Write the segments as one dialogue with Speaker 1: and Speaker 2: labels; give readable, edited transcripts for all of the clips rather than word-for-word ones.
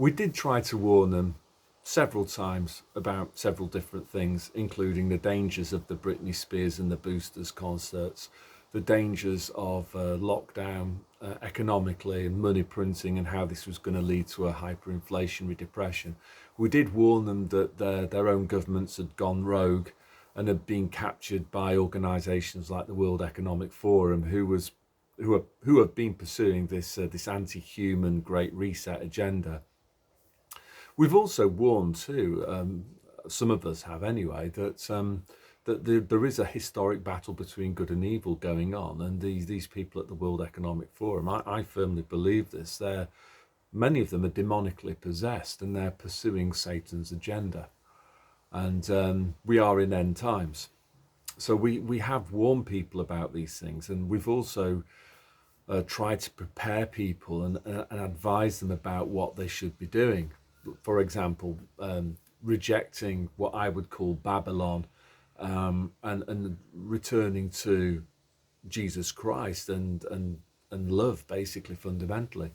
Speaker 1: We did try to warn them several times about several different things, including the dangers of the Britney Spears and the Boosters concerts, the dangers of lockdown economically and money printing, and how this was going to lead to a hyperinflationary depression. We did warn them that their own governments had gone rogue and had been captured by organisations like the World Economic Forum, who have been pursuing this anti-human Great Reset agenda. We've also warned too, some of us have anyway, that there is a historic battle between good and evil going on, and these people at the World Economic Forum, I firmly believe this. Many of them are demonically possessed, and they're pursuing Satan's agenda. And we are in end times, so we have warned people about these things, and we've also tried to prepare people and advise them about what they should be doing. For example, rejecting what I would call Babylon, and returning to Jesus Christ and love, basically, fundamentally.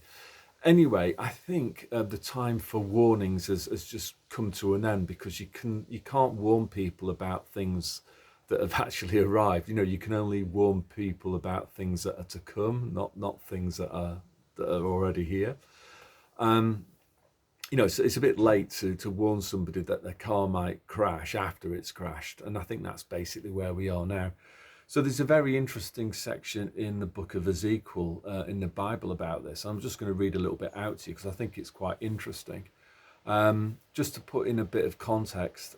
Speaker 1: Anyway, I think the time for warnings has just come to an end, because you can't warn people about things that have actually arrived. You can only warn people about things that are to come, not things that are already here. It's a bit late to warn somebody that their car might crash after it's crashed. And I think that's basically where we are now. So there's a very interesting section in the book of Ezekiel in the Bible about this. I'm just going to read a little bit out to you because I think it's quite interesting. Just to put in a bit of context,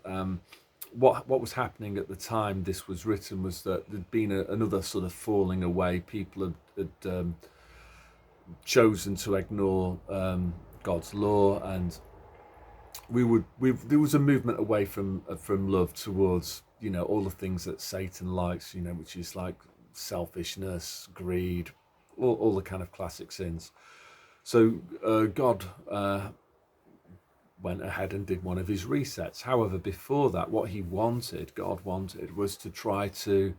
Speaker 1: what was happening at the time this was written was that there'd been another sort of falling away. People had chosen to ignore God's law, and there was a movement away from love towards all the things that Satan likes, which is like selfishness, greed, all the kind of classic sins. So God went ahead and did one of his resets. However, before that, what God wanted was to try to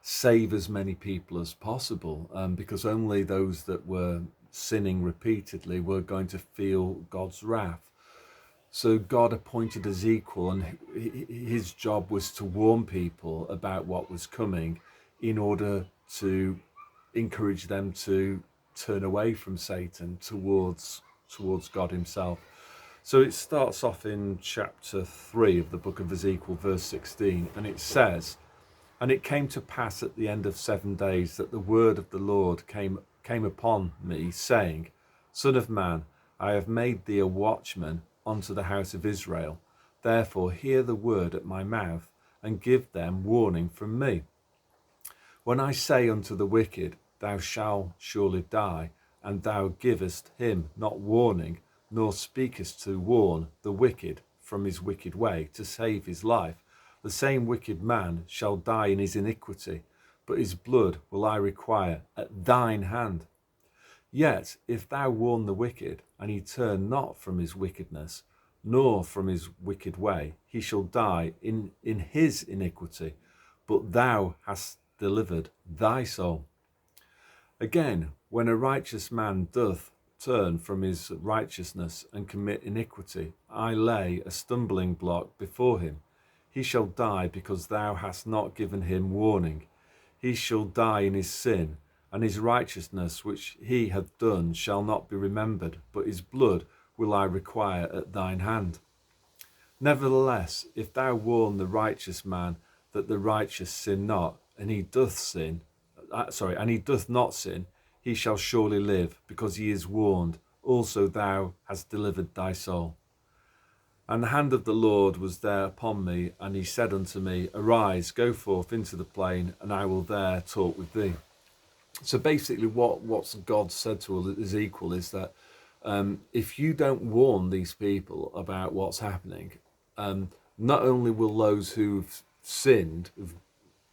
Speaker 1: save as many people as possible, because only those that were sinning repeatedly were going to feel God's wrath. So God appointed Ezekiel, and his job was to warn people about what was coming in order to encourage them to turn away from Satan towards God himself. So it starts off in chapter 3 of the book of Ezekiel, verse 16, and it says, "And it came to pass at the end of 7 days that the word of the Lord came upon me, saying, Son of man, I have made thee a watchman unto the house of Israel. Therefore hear the word at my mouth, and give them warning from me. When I say unto the wicked, Thou shalt surely die, and thou givest him not warning, nor speakest to warn the wicked from his wicked way, to save his life, the same wicked man shall die in his iniquity, but his blood will I require at thine hand. Yet if thou warn the wicked, and he turn not from his wickedness, nor from his wicked way, he shall die in his iniquity, but thou hast delivered thy soul. Again, when a righteous man doth turn from his righteousness and commit iniquity, I lay a stumbling block before him. He shall die because thou hast not given him warning. He shall die in his sin, and his righteousness which he hath done shall not be remembered, but his blood will I require at thine hand. Nevertheless, if thou warn the righteous man that the righteous sin not, and he doth not sin, he shall surely live, because he is warned. Also thou hast delivered thy soul. And the hand of the Lord was there upon me, and he said unto me, Arise, go forth into the plain, and I will there talk with thee. So basically what God said to Ezekiel is that if you don't warn these people about what's happening, not only will those who've sinned, who've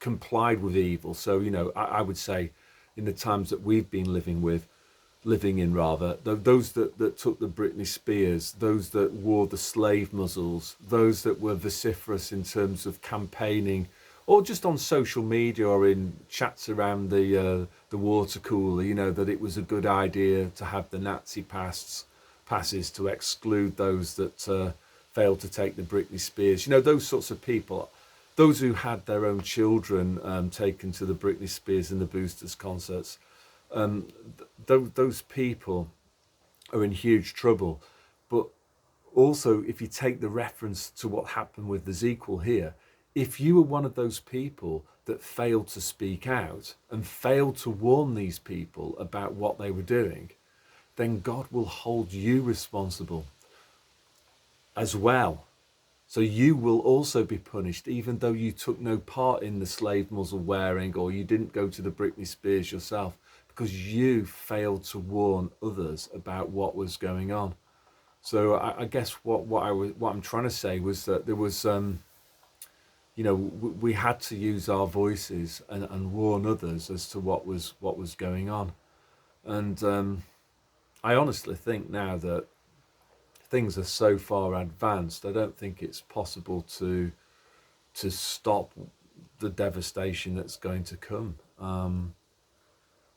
Speaker 1: complied with evil, so I would say in the times that we've been living in, those that took the Britney Spears, those that wore the slave muzzles, those that were vociferous in terms of campaigning, or just on social media or in chats around the water cooler, that it was a good idea to have the Nazi passes to exclude those that failed to take the Britney Spears. You know, those sorts of people, those who had their own children taken to the Britney Spears and the Boosters concerts. Those people are in huge trouble. But also, if you take the reference to what happened with Ezekiel here, if you were one of those people that failed to speak out and failed to warn these people about what they were doing, then God will hold you responsible as well. So you will also be punished, even though you took no part in the slave muzzle wearing, or you didn't go to the Britney Spears yourself, because you failed to warn others about what was going on. So I guess what I'm trying to say was that there was, you know, we had to use our voices and warn others as to what was going on. And I honestly think now that things are so far advanced, I don't think it's possible to stop the devastation that's going to come.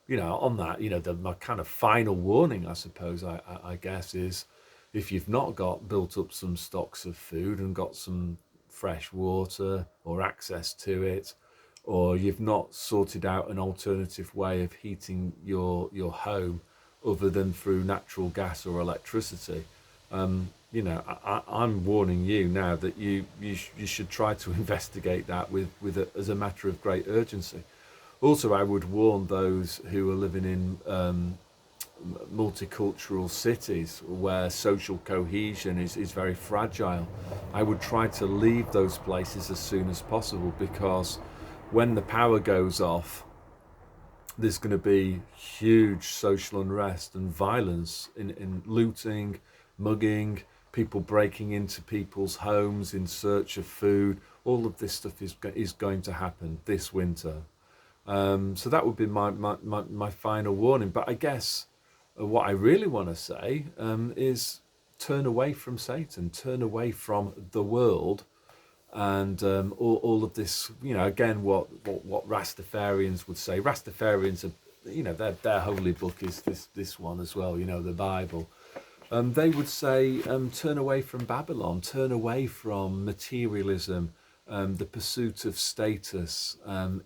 Speaker 1: You know, on that, you know, my kind of final warning, I suppose, I guess, is if you've not got built up some stocks of food and got some fresh water or access to it, or you've not sorted out an alternative way of heating your home other than through natural gas or electricity, you know, I'm warning you now that you should try to investigate that as a matter of great urgency. Also, I would warn those who are living in multicultural cities where social cohesion is very fragile. I would try to leave those places as soon as possible, because when the power goes off, there's going to be huge social unrest and violence in looting, mugging, people breaking into people's homes in search of food. All of this stuff is going to happen this winter. So that would be my final warning. But I guess what I really want to say is turn away from Satan, turn away from the world, and all of this. You know, again, what Rastafarians would say. Rastafarians are, you know, their holy book is this one as well. You know, the Bible. They would say, turn away from Babylon, turn away from materialism, the pursuit of status,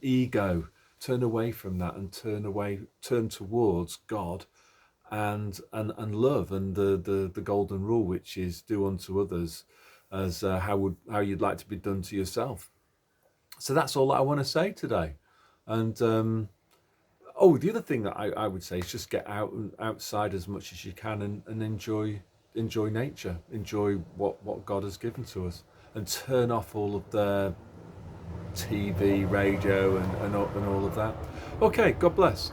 Speaker 1: ego. Turn away from that and turn towards God and love and the golden rule, which is do unto others as how you'd like to be done to yourself. So that's all that I want to say today. And the other thing that I would say is just get outside as much as you can and enjoy nature, enjoy what God has given to us, and turn off all of the TV, radio, and all of that. Okay, God bless.